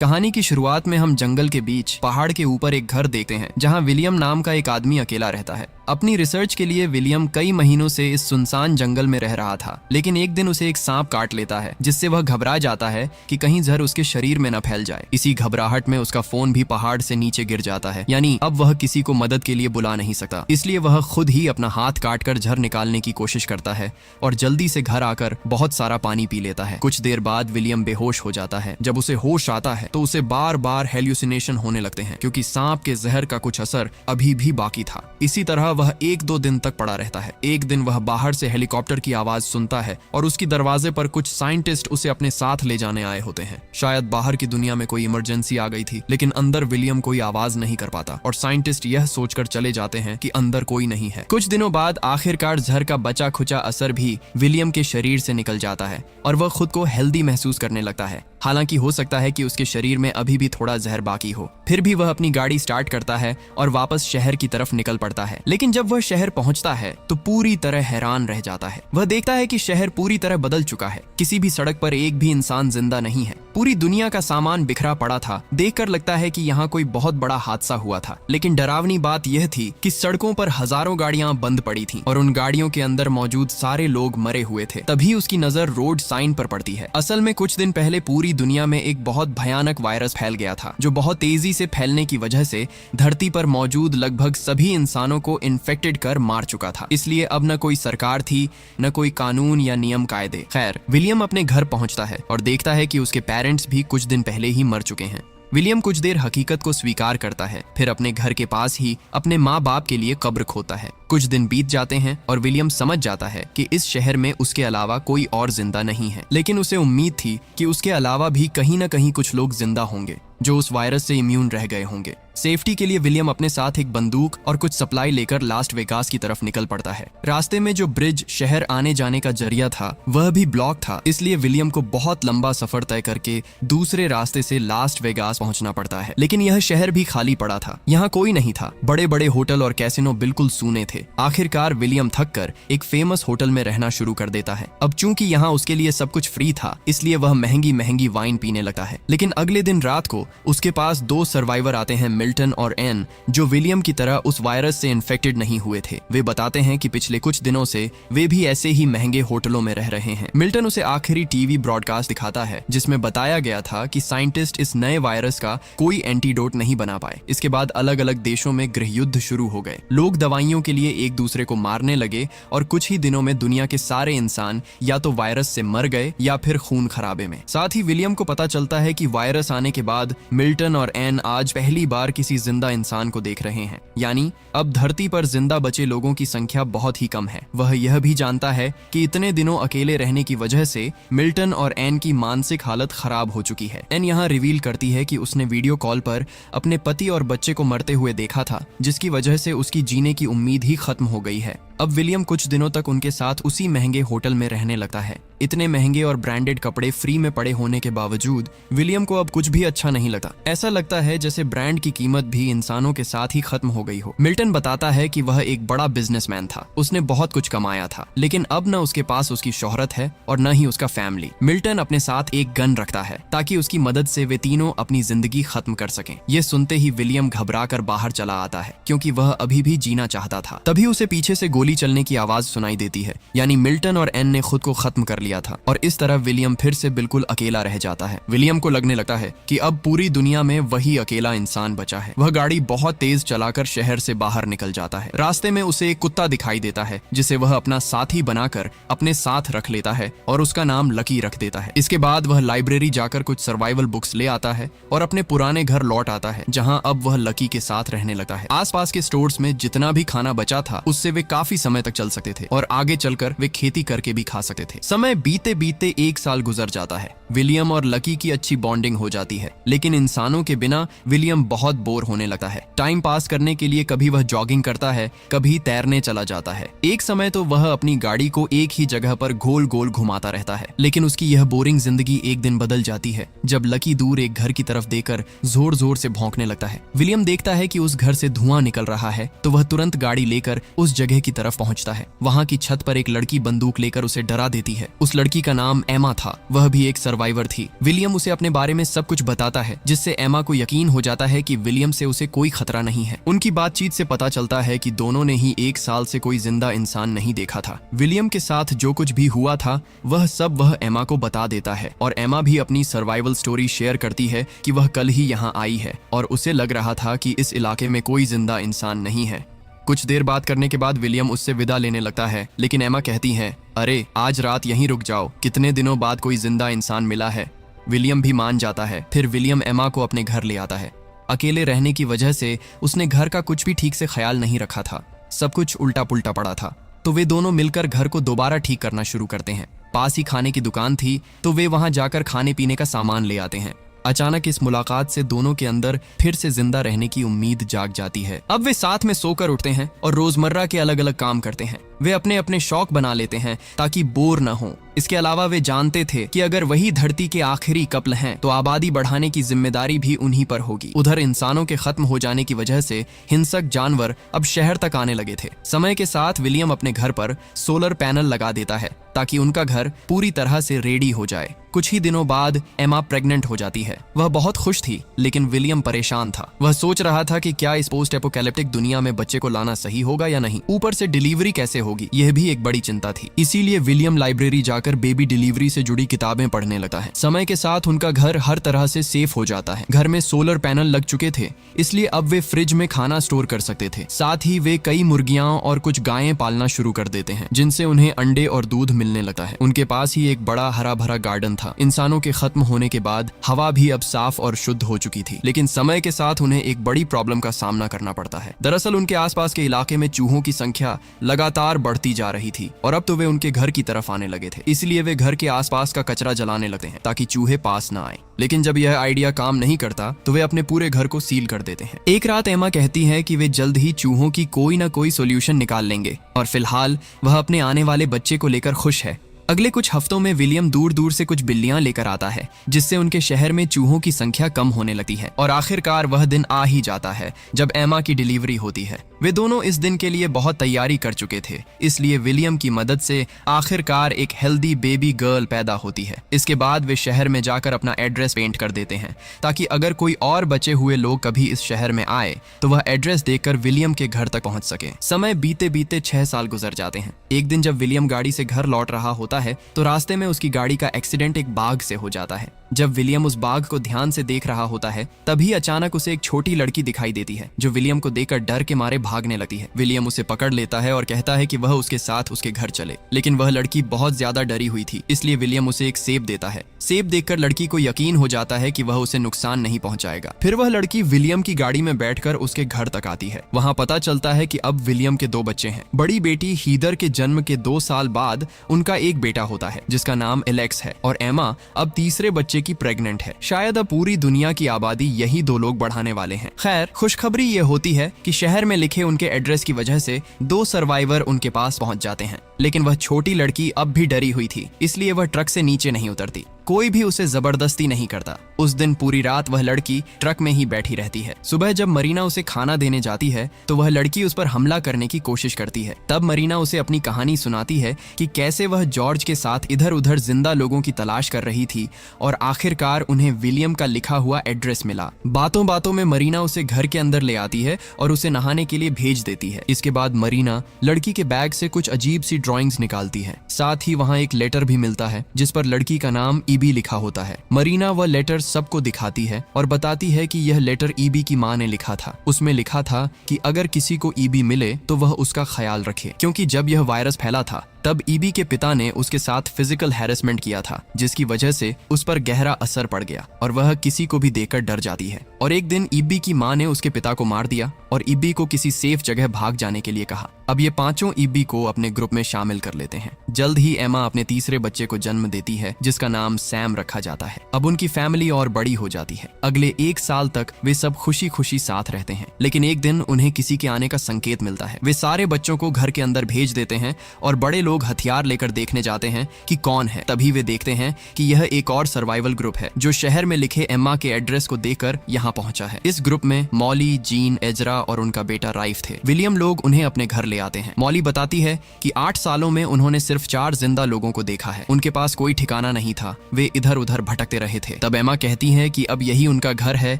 कहानी की शुरुआत में हम जंगल के बीच पहाड़ के ऊपर एक घर देखते हैं जहां विलियम नाम का एक आदमी अकेला रहता है। अपनी रिसर्च के लिए विलियम कई महीनों से इस सुनसान जंगल में रह रहा था, लेकिन एक दिन उसे एक सांप काट लेता है जिससे वह घबरा जाता है कि कहीं जहर उसके शरीर में न फैल जाए। इसी घबराहट में उसका फोन भी पहाड़ से नीचे गिर जाता है, यानी अब वह किसी को मदद के लिए बुला नहीं सकता। इसलिए वह खुद ही अपना हाथ काटकर जहर निकालने की कोशिश करता है और जल्दी से घर आकर बहुत सारा पानी पी लेता है। कुछ देर बाद विलियम बेहोश हो जाता है। जब उसे होश आता है तो उसे बार बार हेल्यूसिनेशन होने लगते हैं, क्योंकि सांप के जहर का कुछ असर अभी भी बाकी था। इसी तरह वह 1-2 दिन तक पड़ा रहता है। एक दिन वह बाहर से हेलीकॉप्टर की आवाज सुनता है और उसकी दरवाजे पर कुछ साइंटिस्ट उसे अपने साथ ले जाने आए होते हैं। शायद बाहर की दुनिया में कोई इमरजेंसी आ गई थी, लेकिन अंदर विलियम कोई आवाज नहीं कर पाता और साइंटिस्ट यह सोचकर चले जाते हैं कि अंदर कोई नहीं है। कुछ दिनों बाद आखिरकार जहर का बचा खुचा असर भी विलियम के शरीर से निकल जाता है और वह खुद को हेल्दी महसूस करने लगता है। हालांकि हो सकता है कि उसके शरीर में अभी भी थोड़ा जहर बाकी हो। फिर भी वह अपनी गाड़ी स्टार्ट करता है और वापस शहर की तरफ निकल पड़ता है। लेकिन जब वह शहर पहुंचता है तो पूरी तरह हैरान रह जाता है। वह देखता है कि शहर पूरी तरह बदल चुका है। किसी भी सड़क पर एक भी इंसान जिंदा नहीं है। पूरी दुनिया का सामान बिखरा पड़ा था। देखकर लगता है कि यहाँ कोई बहुत बड़ा हादसा हुआ था। लेकिन डरावनी बात यह थी कि सड़कों पर हजारों गाड़ियां बंद पड़ी थीं और उन गाड़ियों के अंदर मौजूद सारे लोग मरे हुए थे। तभी उसकी नजर रोड साइन पर पड़ती है। असल में कुछ दिन पहले पूरी दुनिया में एक बहुत भयानक वायरस फैल गया था, जो बहुत तेजी से फैलने की वजह से धरती पर मौजूद लगभग सभी इंसानों को इन्फेक्टेड कर मार चुका था। इसलिए अब न कोई सरकार थी, न कोई कानून या नियम कायदे। खैर, विलियम अपने घर पहुंचता है और देखता है कि उसके पेरेंट्स भी कुछ दिन पहले ही मर चुके हैं। विलियम कुछ देर हकीकत को स्वीकार करता है, फिर अपने घर के पास ही अपने माँ बाप के लिए कब्र खोदता है। कुछ दिन बीत जाते हैं और विलियम समझ जाता है कि इस शहर में उसके अलावा कोई और जिंदा नहीं है। लेकिन उसे उम्मीद थी कि उसके अलावा भी कहीं न कहीं कुछ लोग जिंदा होंगे जो उस वायरस से इम्यून रह गए होंगे। सेफ्टी के लिए विलियम अपने साथ एक बंदूक और कुछ सप्लाई लेकर लास्ट वेगास की तरफ निकल पड़ता है। रास्ते में जो ब्रिज शहर आने जाने का जरिया था वह भी ब्लॉक था, इसलिए विलियम को बहुत लंबा सफर तय करके दूसरे रास्ते से लास्ट वेगास पहुंचना पड़ता है। लेकिन यह शहर भी खाली पड़ा था। यहाँ कोई नहीं था। बड़े बड़े होटल और कैसीनो बिल्कुल सूने थे। आखिरकार विलियम थक कर एक फेमस होटल में रहना शुरू कर देता है। अब चूंकि यहाँ उसके लिए सब कुछ फ्री था, इसलिए वह महंगी महंगी वाइन पीने लगता है। लेकिन अगले दिन रात को उसके पास 2 सर्वाइवर आते हैं, मिल्टन और एन, जो विलियम की तरह उस वायरस से इन्फेक्टेड नहीं हुए थे। वे बताते हैं कि पिछले कुछ दिनों से वे भी ऐसे ही महंगे होटलों में रह रहे हैं। मिल्टन उसे आखिरी टीवी ब्रॉडकास्ट दिखाता है जिसमें बताया गया था कि साइंटिस्ट इस नए वायरस का कोई एंटीडोट नहीं बना पाए। इसके बाद अलग अलग देशों में गृह युद्ध शुरू हो गए। लोग दवाइयों के लिए एक दूसरे को मारने लगे और कुछ ही दिनों में दुनिया के सारे इंसान या तो वायरस से मर गए या फिर खून खराबे में। साथ ही विलियम को पता चलता है कि वायरस आने के बाद मिल्टन और एन आज पहली बार किसी जिंदा इंसान को देख रहे हैं, यानी अब धरती पर जिंदा बचे लोगों की संख्या बहुत ही कम है। वह यह भी जानता है कि इतने दिनों अकेले रहने की वजह से मिल्टन और एन की मानसिक हालत खराब हो चुकी है। एन यहाँ रिवील करती है कि उसने वीडियो कॉल पर अपने पति और बच्चे को मरते हुए देखा था, जिसकी वजह से उसकी जीने की उम्मीद ही खत्म हो गई है। अब विलियम कुछ दिनों तक उनके साथ उसी महंगे होटल में रहने लगता है। इतने महंगे और ब्रांडेड कपड़े फ्री में पड़े होने के बावजूद विलियम को अब कुछ भी अच्छा नहीं लगता। ऐसा लगता है जैसे ब्रांड की कीमत भी इंसानों के साथ ही खत्म हो गई हो। मिल्टन बताता है कि वह एक बड़ा बिजनेसमैन था, उसने बहुत कुछ कमाया था, लेकिन अब न उसके पास उसकी शोहरत है और न ही उसका फैमिली। मिल्टन अपने साथ एक गन रखता है ताकि उसकी मदद से वे तीनों अपनी जिंदगी खत्म कर सकें। ये सुनते ही विलियम घबरा कर बाहर चला आता है, क्योंकि वह अभी भी जीना चाहता था। तभी उसे पीछे से गोली चलने की आवाज सुनाई देती है, यानी मिल्टन और एन ने खुद को खत्म कर लिया था और इस तरह विलियम फिर से बिल्कुल अकेला रह जाता है। विलियम को लगने लगता है कि अब पूरी दुनिया में वही अकेला इंसान बचा है। वह गाड़ी बहुत तेज चलाकर शहर से बाहर निकल जाता है। रास्ते में उसे एक कुत्ता दिखाई देता है जिसे वह अपना साथी बनाकर अपने साथ रख लेता है और उसका नाम लकी रख देता है। इसके बाद वह लाइब्रेरी जाकर कुछ सर्वाइवल बुक्स ले आता है और अपने पुराने घर लौट आता है, जहाँ अब वह लकी के साथ रहने लगता है। आसपास के स्टोर्स में जितना भी खाना बचा था उससे वे काफी समय तक चल सकते थे और आगे चलकर वे खेती करके भी खा सकते थे। समय बीते बीते 1 साल गुजर जाता है। विलियम और लकी की अच्छी बॉन्डिंग हो जाती है, लेकिन इंसानों के बिना विलियम बहुत बोर होने लगता है। टाइम पास करने के लिए कभी वह जॉगिंग करता है, कभी तैरने चला जाता है। एक समय तो वह अपनी गाड़ी को एक ही जगह पर गोल गोल घुमाता रहता है। लेकिन उसकी यह बोरिंग जिंदगी एक दिन बदल जाती है जब लकी दूर एक घर की तरफ देखकर जोर जोर से भौंकने लगता है। विलियम देखता है कि उस घर से धुआं निकल रहा है, तो वह तुरंत गाड़ी लेकर उस जगह की तरफ तरफ पहुंचता है। वहां की छत पर एक लड़की बंदूक लेकर उसे डरा देती है। उस लड़की का नाम एमा था, वह भी एक सर्वाइवर थी। विलियम उसे अपने बारे में सब कुछ बताता है, जिससे एमा को यकीन हो जाता है कि विलियम से उसे कोई खतरा नहीं है। उनकी बातचीत से पता चलता है कि दोनों ने ही 1 साल से कोई जिंदा इंसान नहीं देखा था। विलियम के साथ जो कुछ भी हुआ था वह सब वह एमा को बता देता है और एमा भी अपनी सर्वाइवल स्टोरी शेयर करती है कि वह कल ही यहाँ आई है और उसे लग रहा था कि इस इलाके में कोई जिंदा इंसान नहीं है। कुछ देर बात करने के बाद विलियम उससे विदा लेने लगता है, लेकिन एमा कहती है, अरे आज रात यहीं रुक जाओ, कितने दिनों बाद कोई जिंदा इंसान मिला है। विलियम भी मान जाता है। फिर विलियम एमा को अपने घर ले आता है। अकेले रहने की वजह से उसने घर का कुछ भी ठीक से ख्याल नहीं रखा था, सब कुछ उल्टा पुल्टा पड़ा था। तो वे दोनों मिलकर घर को दोबारा ठीक करना शुरू करते हैं। पास ही खाने की दुकान थी, तो वे वहां जाकर खाने पीने का सामान ले आते हैं। अचानक इस मुलाकात से दोनों के अंदर फिर से जिंदा रहने की उम्मीद जाग जाती है। अब वे साथ में सोकर उठते हैं और रोजमर्रा के अलग अलग काम करते हैं। वे अपने अपने शौक बना लेते हैं ताकि बोर न हो। इसके अलावा वे जानते थे कि अगर वही धरती के आखिरी कपल हैं, तो आबादी बढ़ाने की जिम्मेदारी भी उन्हीं पर होगी। उधर इंसानों के खत्म हो जाने की वजह से हिंसक जानवर अब शहर तक आने लगे थे। समय के साथ विलियम अपने घर पर सोलर पैनल लगा देता है ताकि उनका घर पूरी तरह से रेडी हो जाए। कुछ ही दिनों बाद एमा प्रेग्नेंट हो जाती है। वह बहुत खुश थी, लेकिन विलियम परेशान था। वह सोच रहा था कि क्या इस पोस्ट एपोकैलिप्टिक दुनिया में बच्चे को लाना सही होगा या नहीं। ऊपर से डिलीवरी कैसे होगी, यह भी एक बड़ी चिंता थी। इसीलिए विलियम लाइब्रेरी जाकर बेबी डिलीवरी से जुड़ी किताबें पढ़ने लगता है। समय के साथ उनका घर हर तरह से सेफ हो जाता है। घर में सोलर पैनल लग चुके थे, इसलिए अब वे फ्रिज में खाना स्टोर कर सकते थे। साथ ही वे कई मुर्गियां और कुछ गायें पालना शुरू कर देते हैं, जिनसे उन्हें अंडे और दूध मिलने लगता है। उनके पास ही एक बड़ा हरा भरा गार्डन था। इंसानों के खत्म होने के बाद हवा भी अब साफ और शुद्ध हो चुकी थी, लेकिन समय के साथ उन्हें एक बड़ी प्रॉब्लम का सामना करना पड़ता है। दरअसल उनके आसपास के इलाके में चूहों की संख्या लगातार बढ़ती जा रही थी और अब तो वे उनके घर की तरफ आने लगे थे। इसलिए वे घर के आसपास का कचरा जलाने लगते हैं ताकि चूहे पास न आए। लेकिन जब यह आइडिया काम नहीं करता तो वे अपने पूरे घर को सील कर देते हैं। एक रात एमा कहती है कि वे जल्द ही चूहों की कोई ना कोई सोल्यूशन निकाल लेंगे और फिलहाल वह अपने आने वाले बच्चे को लेकर खुश है। अगले कुछ हफ्तों में विलियम दूर दूर से कुछ बिल्लियां लेकर आता है, जिससे उनके शहर में चूहों की संख्या कम होने लगती है और आखिरकार वह दिन आ ही जाता है जब एमा की डिलीवरी होती है। वे दोनों इस दिन के लिए बहुत तैयारी कर चुके थे, इसलिए विलियम की मदद से आखिरकार एक हेल्दी बेबी गर्ल पैदा होती है। इसके बाद वे शहर में जाकर अपना एड्रेस पेंट कर देते हैं ताकि अगर कोई और बचे हुए लोग कभी इस शहर में आए तो वह एड्रेस देखकर विलियम के घर तक पहुंच सके। समय बीते बीते 6 साल गुजर जाते हैं। एक दिन जब विलियम गाड़ी से घर लौट रहा होता है तो रास्ते में उसकी गाड़ी का एक्सीडेंट एक बाघ से हो जाता है। जब विलियम उस बाघ को ध्यान से देख रहा होता है तभी अचानक उसे एक छोटी लड़की दिखाई देती है, जो विलियम को देखकर डर के मारे भागने लगती है। विलियम उसे पकड़ लेता है और कहता है कि वह उसके साथ उसके घर चले, लेकिन वह लड़की बहुत ज्यादा डरी हुई थी, इसलिए विलियम उसे एक सेब देता है। सेब देखकर लड़की को यकीन हो जाता है कि वह उसे नुकसान नहीं पहुंचाएगा। फिर वह लड़की विलियम की गाड़ी में बैठकर उसके घर तक आती है। वहां पता चलता है कि अब विलियम के 2 बच्चे हैं। बड़ी बेटी हीदर के जन्म के 2 साल बाद उनका एक बेटा होता है जिसका नाम एलेक्स है और एमा अब तीसरे बच्चे की प्रेग्नेंट है। शायद अब पूरी दुनिया की आबादी यही 2 लोग बढ़ाने वाले हैं। खैर, खुशखबरी ये होती है कि शहर में लिखे उनके एड्रेस की वजह से 2 सर्वाइवर उनके पास पहुंच जाते हैं, लेकिन वह छोटी लड़की अब भी डरी हुई थी, इसलिए वह ट्रक से नीचे नहीं उतरती। कोई भी उसे जबरदस्ती नहीं करता। उस दिन पूरी रात वह लड़की ट्रक में ही बैठी रहती है। सुबह जब मरीना उसे खाना देने जाती है तो वह लड़की उस पर हमला करने की कोशिश करती है। तब मरीना उसे अपनी कहानी सुनाती है कि कैसे वह जॉर्ज के साथ इधर उधर जिंदा लोगों की तलाश कर रही थी और आखिरकार उन्हें विलियम का लिखा हुआ एड्रेस मिला। बातों बातों में मरीना उसे घर के अंदर ले आती है और उसे नहाने के लिए भेज देती है। इसके बाद मरीना लड़की के बैग से कुछ अजीब सी ड्राइंग्स निकालती है। साथ ही वहाँ एक लेटर भी मिलता है जिस पर लड़की का नाम ईबी लिखा होता है। मरीना वह लेटर सबको दिखाती है और बताती है कि यह लेटर ईबी की माँ ने लिखा था। उसमें लिखा था कि अगर किसी को ईबी मिले तो वह उसका ख्याल रखे, क्योंकि जब यह वायरस फैला था तब ईबी के पिता ने उसके साथ फिजिकल हैरेसमेंट किया था, जिसकी वजह से उस पर गहरा असर पड़ गया और वह किसी को भी देखकर डर जाती है। और एक दिन ईबी की माँ ने उसके पिता को मार दिया और ईबी को किसी सेफ जगह भाग जाने के लिए कहा। अब ये 5 ईबी को अपने ग्रुप में शामिल कर लेते हैं। जल्द ही एमा अपने तीसरे बच्चे को जन्म देती है जिसका नाम सैम रखा जाता है। अब उनकी फैमिली और बड़ी हो जाती है। अगले 1 साल तक वे सब खुशी खुशी साथ रहते हैं, लेकिन एक दिन उन्हें किसी के आने का संकेत मिलता है। वे सारे बच्चों को घर के अंदर भेज देते हैं और बड़े लोग हथियार लेकर देखने जाते हैं कि कौन है। तभी वे देखते हैं कि यह एक और सर्वाइवल ग्रुप है जो शहर में लिखे एम्मा के एड्रेस को देखकर यहाँ पहुंचा है। इस ग्रुप में मॉली, जीन, एजरा और उनका बेटा राइफ थे। विलियम लोग उन्हें अपने घर ले आते हैं। मॉली बताती है कि 8 सालों में उन्होंने सिर्फ 4 जिंदा लोगों को देखा है। उनके पास कोई ठिकाना नहीं था, वे इधर उधर भटकते रहे थे। तब एम्मा कहती है कि अब यही उनका घर है,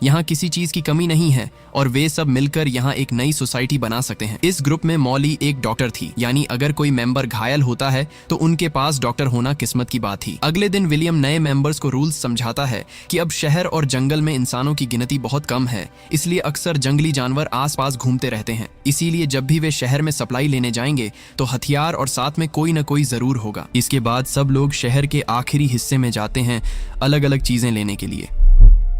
यहाँ किसी चीज की कमी नहीं है और वे सब मिलकर यहाँ एक नई सोसाइटी बना सकते हैं। इस ग्रुप में मॉली एक डॉक्टर थी, यानी अगर कोई मेंबर घायल होता है तो उनके पास डॉक्टर होना किस्मत की बात थी। अगले दिन विलियम नए मेंबर्स को रूल्स समझाता है कि अब शहर और जंगल में इंसानों की गिनती बहुत कम है, इसलिए अक्सर जंगली जानवर आसपास घूमते रहते हैं। इसीलिए जब भी वे शहर में सप्लाई लेने जाएंगे तो हथियार और साथ में कोई न कोई जरूर होगा। इसके बाद सब लोग शहर के आखिरी हिस्से में जाते हैं अलग अलग चीजें लेने के लिए।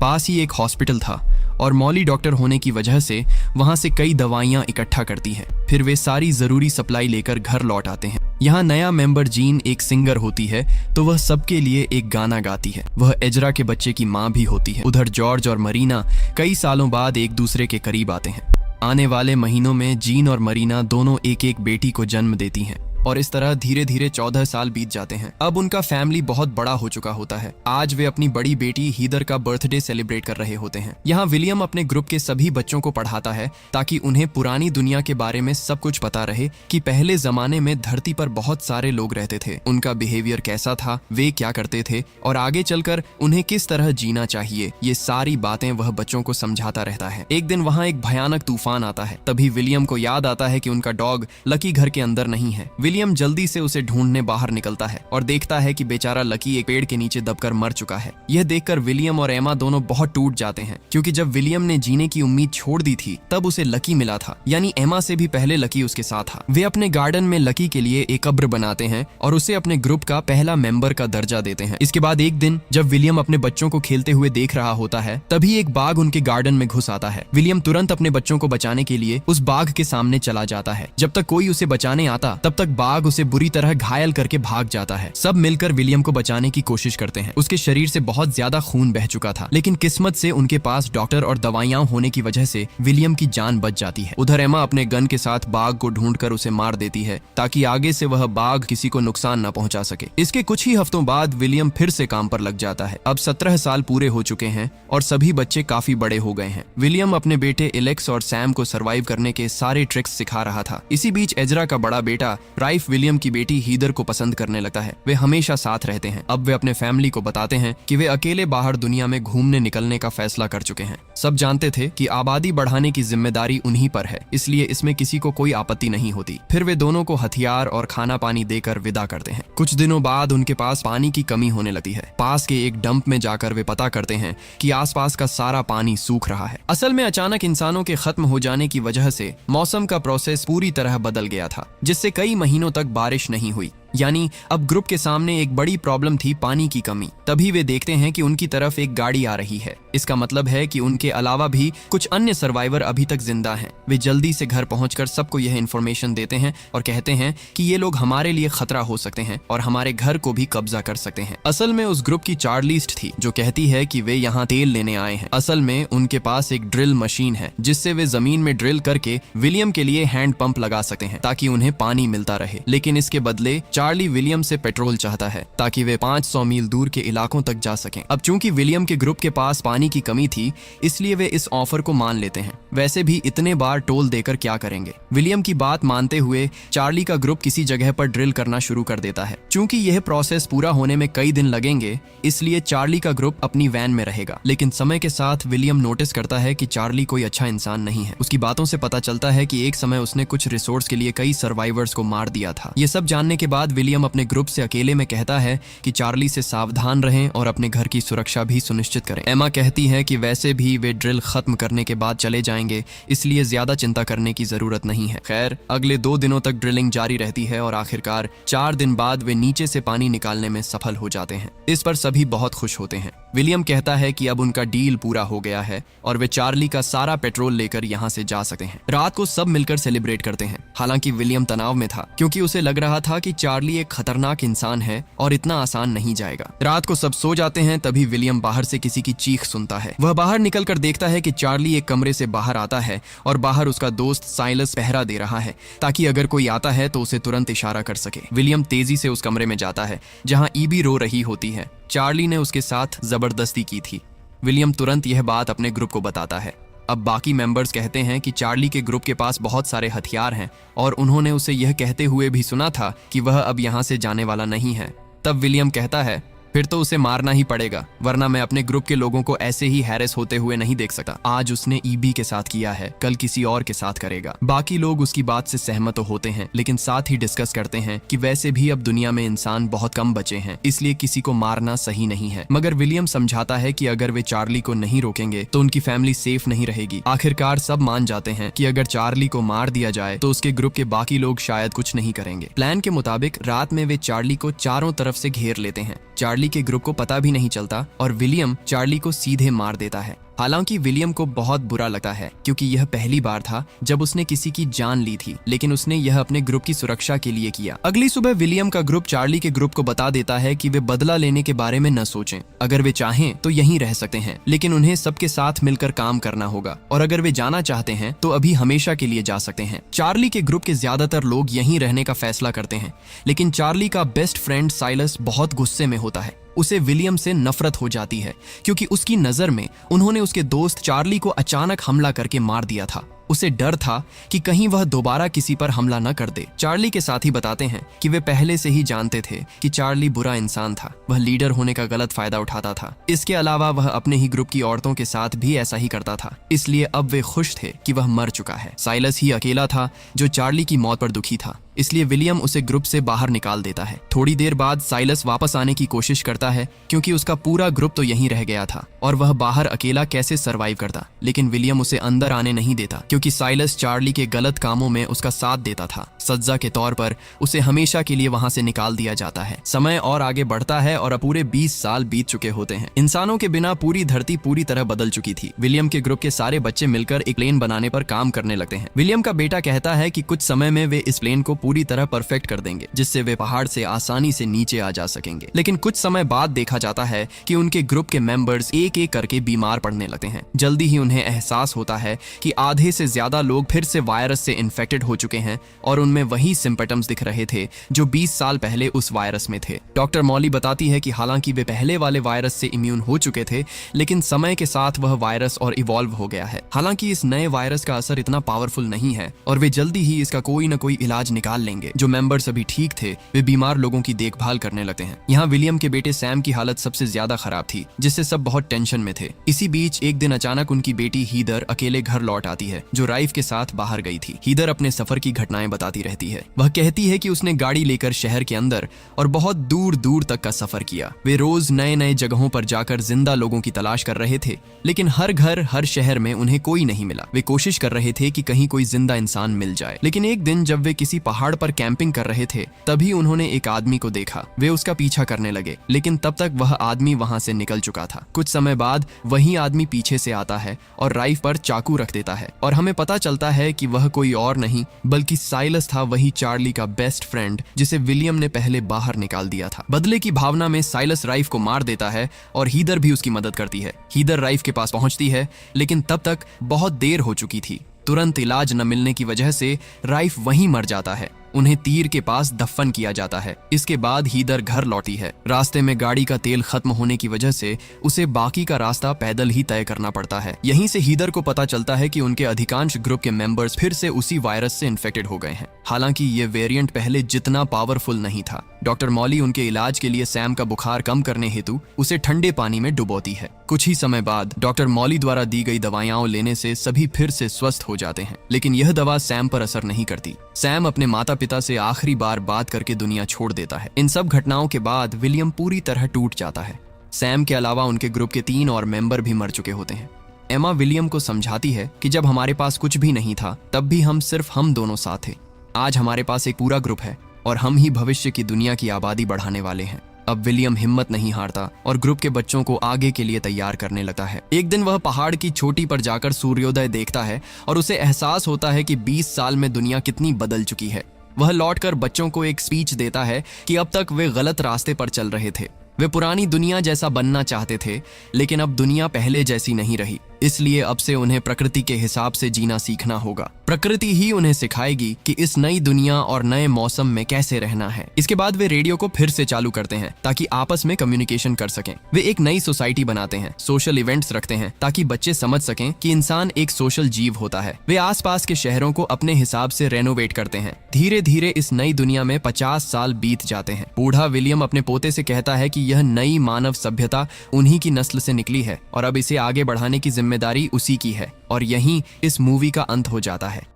पास ही एक हॉस्पिटल था और मॉली डॉक्टर होने की वजह से वहां से कई दवाइयां इकट्ठा करती है। फिर वे सारी जरूरी सप्लाई लेकर घर लौट आते हैं। यहाँ नया मेंबर जीन एक सिंगर होती है तो वह सबके लिए एक गाना गाती है। वह एजरा के बच्चे की माँ भी होती है। उधर जॉर्ज और मरीना कई सालों बाद एक दूसरे के करीब आते हैं। आने वाले महीनों में जीन और मरीना दोनों एक एक बेटी को जन्म देती हैं और इस तरह धीरे धीरे 14 साल बीत जाते हैं। अब उनका फैमिली बहुत बड़ा हो चुका होता है। आज वे अपनी बड़ी बेटी हीदर का बर्थडे सेलिब्रेट कर रहे होते हैं। यहाँ विलियम अपने ग्रुप के सभी बच्चों को पढ़ाता है ताकि उन्हें पुरानी दुनिया के बारे में सब कुछ पता रहे कि पहले जमाने में धरती पर बहुत सारे लोग रहते थे, उनका बिहेवियर कैसा था, वे क्या करते थे और आगे चलकर उन्हें किस तरह जीना चाहिए। ये सारी बातें वह बच्चों को समझाता रहता है। एक दिन वहाँ एक भयानक तूफान आता है। तभी विलियम को याद आता है कि उनका डॉग लकी घर के अंदर नहीं है। विलियम जल्दी से उसे ढूंढने बाहर निकलता है और देखता है कि बेचारा लकी एक पेड़ के नीचे दबकर मर चुका है। यह देखकर विलियम और एमा दोनों बहुत टूट जाते हैं, क्योंकि जब विलियम ने जीने की उम्मीद छोड़ दी थी तब उसे लकी मिला था, यानी एमा से भी पहले लकी उसके साथ था। वे अपने गार्डन में लकी के लिए एक कब्र बनाते हैं और उसे अपने ग्रुप का पहला मेंबर का दर्जा देते हैं। इसके बाद एक दिन जब विलियम अपने बच्चों को खेलते हुए देख रहा होता है तभी एक बाघ उनके गार्डन में घुस आता है। विलियम तुरंत अपने बच्चों को बचाने के लिए उस बाघ के सामने चला जाता है। जब तक कोई उसे बचाने आता तब तक बाघ उसे बुरी तरह घायल करके भाग जाता है। सब मिलकर विलियम को बचाने की कोशिश करते हैं। उसके शरीर से बहुत ज्यादा खून बह चुका था, लेकिन किस्मत से उनके पास डॉक्टर और दवाइयां होने की वजह से विलियम की जान बच जाती है। उधर एमा अपने गन के साथ बाघ को ढूंढकर उसे मार देती है ताकि आगे से वह बाघ किसी को नुकसान न पहुंचा सके। इसके कुछ ही हफ्तों बाद विलियम फिर से काम पर लग जाता है। अब 17 साल पूरे हो चुके हैं और सभी बच्चे काफी बड़े हो गए हैं। विलियम अपने बेटे एलेक्स और सैम को सरवाइव करने के सारे ट्रिक्स सिखा रहा था। इसी बीच एजरा का बड़ा बेटा राइफ विलियम की बेटी हीदर को पसंद करने लगता है। वे हमेशा साथ रहते हैं। अब वे अपने फैमिली को बताते हैं कि वे अकेले बाहर दुनिया में घूमने निकलने का फैसला कर चुके हैं। सब जानते थे कि आबादी बढ़ाने की जिम्मेदारी उन्हीं पर है, इसलिए इसमें किसी को कोई आपत्ति नहीं होती। फिर वे दोनों को हथियार और खाना पानी देकर विदा करते हैं। कुछ दिनों बाद उनके पास पानी की कमी होने लगती है। पास के एक डंप में जाकर वे पता करते हैं कि आसपास का सारा पानी सूख रहा है। असल में अचानक इंसानों के खत्म हो जाने की वजह से मौसम का प्रोसेस पूरी तरह बदल गया था, जिससे कई महीनों तक बारिश नहीं हुई। यानी अब ग्रुप के सामने एक बड़ी प्रॉब्लम थी, पानी की कमी। तभी वे देखते हैं कि उनकी तरफ एक गाड़ी आ रही है। इसका मतलब है कि उनके अलावा भी कुछ अन्य सर्वाइवर अभी तक जिंदा हैं। वे जल्दी से घर पहुंचकर सबको यह इन्फॉर्मेशन देते हैं और कहते हैं कि ये लोग हमारे लिए खतरा हो सकते हैं और हमारे घर को भी कब्जा कर सकते हैं। असल में उस ग्रुप की चार्लिस्ट थी जो कहती है कि वे यहाँ तेल लेने आए हैं। असल में उनके पास एक ड्रिल मशीन है जिससे वे जमीन में ड्रिल करके विलियम के लिए हैंड पंप लगा सकते हैं ताकि उन्हें पानी मिलता रहे। लेकिन इसके बदले चार्ली विलियम से पेट्रोल चाहता है ताकि वे 500 मील दूर के इलाकों तक जा सकें। अब चूंकि विलियम के ग्रुप के पास पानी की कमी थी, इसलिए वे इस ऑफर को मान लेते हैं। वैसे भी इतने बार टोल देकर क्या करेंगे। विलियम की बात मानते हुए चार्ली का ग्रुप किसी जगह पर ड्रिल करना शुरू कर देता है। चूंकि यह प्रोसेस पूरा होने में कई दिन लगेंगे, इसलिए चार्ली का ग्रुप अपनी वैन में रहेगा। लेकिन समय के साथ विलियम नोटिस करता है कि चार्ली कोई अच्छा इंसान नहीं है। उसकी बातों से पता चलता है कि एक समय उसने कुछ रिसोर्स के लिए कई सर्वाइवर्स को मार दिया था। ये सब जानने के बाद विलियम अपने ग्रुप से अकेले में कहता है कि चार्ली से सावधान रहें और अपने घर की सुरक्षा भी सुनिश्चित करें। एमा कहती है कि वैसे भी वे ड्रिल खत्म करने के बाद चले जाएंगे, इसलिए ज्यादा चिंता करने की जरूरत नहीं है। खैर, अगले 2 दिनों तक ड्रिलिंग जारी रहती है और आखिरकार 4 दिन बाद वे नीचे से पानी निकालने में सफल हो जाते हैं। इस पर सभी बहुत खुश होते हैं। विलियम कहता है कि अब उनका डील पूरा हो गया है और वे चार्ली का सारा पेट्रोल लेकर यहाँ से जा सकते हैं। रात को सब मिलकर सेलिब्रेट करते हैं। हालांकि विलियम तनाव में था क्योंकि उसे लग रहा था कि चार्ली एक खतरनाक इंसान है और इतना आसान नहीं जाएगा। रात को सब सो जाते हैं, तभी विलियम बाहर से किसी की चीख सुनता है। वह बाहर निकलकर देखता है कि चार्ली एक कमरे से बाहर आता है और बाहर उसका दोस्त साइलस पहरा दे रहा है ताकि अगर कोई आता है तो उसे तुरंत इशारा कर सके। विलियम तेजी से उस कमरे में जाता है जहां ईबी रो रही होती है। चार्ली ने उसके साथ जबरदस्ती की थी। विलियम तुरंत यह बात अपने ग्रुप को बताता है। अब बाकी मेंबर्स कहते हैं कि चार्ली के ग्रुप के पास बहुत सारे हथियार हैं और उन्होंने उसे यह कहते हुए भी सुना था कि वह अब यहाँ से जाने वाला नहीं है। तब विलियम कहता है, फिर तो उसे मारना ही पड़ेगा, वरना मैं अपने ग्रुप के लोगों को ऐसे ही हैरेस होते हुए नहीं देख सकता। आज उसने ईबी के साथ किया है, कल किसी और के साथ करेगा। बाकी लोग उसकी बात से सहमत तो होते हैं, लेकिन साथ ही डिस्कस करते हैं कि वैसे भी अब दुनिया में इंसान बहुत कम बचे हैं, इसलिए किसी को मारना सही नहीं है। मगर विलियम समझाता है कि अगर वे चार्ली को नहीं रोकेंगे तो उनकी फैमिली सेफ नहीं रहेगी। आखिरकार सब मान जाते हैं कि अगर चार्ली को मार दिया जाए तो उसके ग्रुप के बाकी लोग शायद कुछ नहीं करेंगे। प्लान के मुताबिक रात में वे चार्ली को चारों तरफ से घेर लेते हैं। चार्ली के ग्रुप को पता भी नहीं चलता और विलियम चार्ली को सीधे मार देता है। हालांकि विलियम को बहुत बुरा लगता है क्योंकि यह पहली बार था जब उसने किसी की जान ली थी, लेकिन उसने यह अपने ग्रुप की सुरक्षा के लिए किया। अगली सुबह विलियम का ग्रुप चार्ली के ग्रुप को बता देता है कि वे बदला लेने के बारे में न सोचें। अगर वे चाहें तो यहीं रह सकते हैं, लेकिन उन्हें सबके साथ मिलकर काम करना होगा और अगर वे जाना चाहते हैं तो अभी हमेशा के लिए जा सकते हैं। चार्ली के ग्रुप के ज्यादातर लोग यहीं रहने का फैसला करते हैं, लेकिन चार्ली का बेस्ट फ्रेंड साइलस बहुत गुस्से में होता है। उसे विलियम से नफरत हो जाती है क्योंकि उसकी नजर में उन्होंने उसके दोस्त चार्ली को अचानक हमला करके मार दिया था। उसे डर था कि कहीं वह दोबारा किसी पर हमला न कर दे। चार्ली के साथी बताते हैं कि वे पहले से ही जानते थे कि चार्ली बुरा इंसान था, वह लीडर होने का गलत फायदा उठाता था। इसके अलावा वह अपने ही ग्रुप की औरतों के साथ भी ऐसा ही करता था, इसलिए अब वे खुश थे कि वह मर चुका है। साइलस ही अकेला था जो चार्ली की मौत पर दुखी था, इसलिए विलियम उसे ग्रुप से बाहर निकाल देता है। थोड़ी देर बाद साइलस वापस आने की कोशिश करता है क्योंकि उसका पूरा ग्रुप तो यहीं रह गया था और वह बाहर अकेला कैसे सरवाइव करता, लेकिन विलियम उसे अंदर आने नहीं देता क्योंकि साइलस चार्ली के गलत कामों में उसका साथ देता था। सजा के तौर पर उसे हमेशा के लिए वहां से निकाल दिया जाता है। समय और आगे बढ़ता है और अब पूरे 20 साल बीत चुके होते हैं। इंसानों के बिना पूरी धरती पूरी तरह बदल चुकी थी। विलियम के ग्रुप के सारे बच्चे मिलकर एक प्लेन बनाने पर काम करने लगते हैं। विलियम का बेटा कहता है कि कुछ समय में वे इस प्लेन को पूरी तरह परफेक्ट कर देंगे, जिससे वे पहाड़ से आसानी से नीचे आ जा सकेंगे। लेकिन कुछ समय बाद देखा जाता है कि उनके ग्रुप के मेंबर्स एक एक करके बीमार पड़ने लगते हैं। जल्दी ही उन्हें एहसास होता है कि आधे से ज्यादा लोग फिर से वायरस से इन्फेक्टेड हो चुके हैं और उनमें वही सिम्पटम्स दिख रहे थे जो 20 साल पहले उस वायरस में थे। डॉक्टर मॉली बताती है कि हालांकि वे पहले वाले वायरस से इम्यून हो चुके थे, लेकिन समय के साथ वह वायरस और इवॉल्व हो गया है। हालांकि इस नए वायरस का असर इतना पावरफुल नहीं है और वे जल्दी ही इसका कोई न कोई इलाज निकाल लेंगे। जो मेंबर्स अभी ठीक थे वे बीमार लोगों की देखभाल करने लगते हैं। यहाँ विलियम के बेटे सैम की हालत सबसे ज्यादा खराब थी, जिससे सब बहुत टेंशन में थे। इसी बीच एक दिन अचानक उनकी बेटी हीदर अकेले घर लौट आती है, जो राइफ के साथ बाहर गई थी। हीदर अपने सफर की घटनाएं बताती रहती है। वह कहती है कि उसने गाड़ी लेकर शहर के अंदर और बहुत दूर दूर तक का सफर किया। वे रोज नए नए जगहों पर जाकर जिंदा लोगों की तलाश कर रहे थे, लेकिन हर घर हर शहर में उन्हें कोई नहीं मिला। वे कोशिश कर रहे थे कि कहीं कोई जिंदा इंसान मिल जाए। लेकिन एक दिन जब वे किसी पहाड़ पर कैंपिंग कर रहे थे, तभी उन्होंने एक आदमी को देखा। वे उसका पीछा करने लगे, लेकिन तब तक वह आदमी वहां से निकल चुका था। कुछ समय बाद वही आदमी पीछे से आता है और राइफ पर चाकू रख देता है और हमें पता चलता है कि वह कोई और नहीं बल्कि साइलस था, वही चार्ली का बेस्ट फ्रेंड जिसे विलियम ने पहले बाहर निकाल दिया था। बदले की भावना में साइलस राइफ को मार देता है और हीदर भी उसकी मदद करती है। हीदर राइफ के पास पहुंचती है, लेकिन तब तक बहुत देर हो चुकी थी। तुरंत इलाज न मिलने की वजह से राइफ वहीं मर जाता है। उन्हें तीर के पास दफन किया जाता है। इसके बाद हीदर घर लौटी है। रास्ते में गाड़ी का तेल खत्म होने की वजह से उसे बाकी का रास्ता पैदल ही तय करना पड़ता है। यहीं से हीदर को पता चलता है कि उनके अधिकांश ग्रुप के मेंबर्स फिर से उसी वायरस से इन्फेक्टेड हो गए हैं। हालांकि ये वेरिएंट पहले जितना पावरफुल नहीं था। डॉक्टर मॉली उनके इलाज के लिए सैम का बुखार कम करने हेतु उसे ठंडे पानी में डुबोती है। कुछ ही समय बाद डॉक्टर मॉली द्वारा दी गई दवाइयां लेने से सभी फिर से स्वस्थ हो जाते हैं, लेकिन यह दवा सैम पर असर नहीं करती। सैम अपने माता पिता से आखिरी बार बात करके दुनिया छोड़ देता है। इन सब घटनाओं के बाद विलियम पूरी तरह टूट जाता है। सैम के अलावा उनके ग्रुप के 3 और मेंबर भी मर चुके होते हैं। एमा विलियम को समझाती है कि जब हमारे पास कुछ भी नहीं था तब भी सिर्फ हम दोनों साथ थे। आज हमारे पास एक पूरा ग्रुप है और हम ही भविष्य की दुनिया की आबादी बढ़ाने वाले हैं। अब विलियम हिम्मत नहीं हारता और ग्रुप के बच्चों को आगे के लिए तैयार करने लगता है। एक दिन वह पहाड़ की चोटी पर जाकर सूर्योदय देखता है और उसे एहसास होता है कि 20 साल में दुनिया कितनी बदल चुकी है। वह लौटकर बच्चों को एक स्पीच देता है कि अब तक वे गलत रास्ते पर चल रहे थे। वे पुरानी दुनिया जैसा बनना चाहते थे, लेकिन अब दुनिया पहले जैसी नहीं रही। इसलिए अब से उन्हें प्रकृति के हिसाब से जीना सीखना होगा। प्रकृति ही उन्हें सिखाएगी कि इस नई दुनिया और नए मौसम में कैसे रहना है। इसके बाद वे रेडियो को फिर से चालू करते हैं ताकि आपस में कम्युनिकेशन कर सकें। वे एक नई सोसाइटी बनाते हैं, सोशल इवेंट्स रखते हैं ताकि बच्चे समझ सकें कि इंसान एक सोशल जीव होता है। वे आसपास के शहरों को अपने हिसाब से रेनोवेट करते हैं। धीरे धीरे इस नई दुनिया में 50 साल बीत जाते हैं। बूढ़ा विलियम अपने पोते से कहता है कि यह नई मानव सभ्यता उन्हीं की नस्ल से निकली है और अब इसे आगे बढ़ाने की जिम्मेदारी उसी की है। और यहीं इस मूवी का अंत हो जाता है।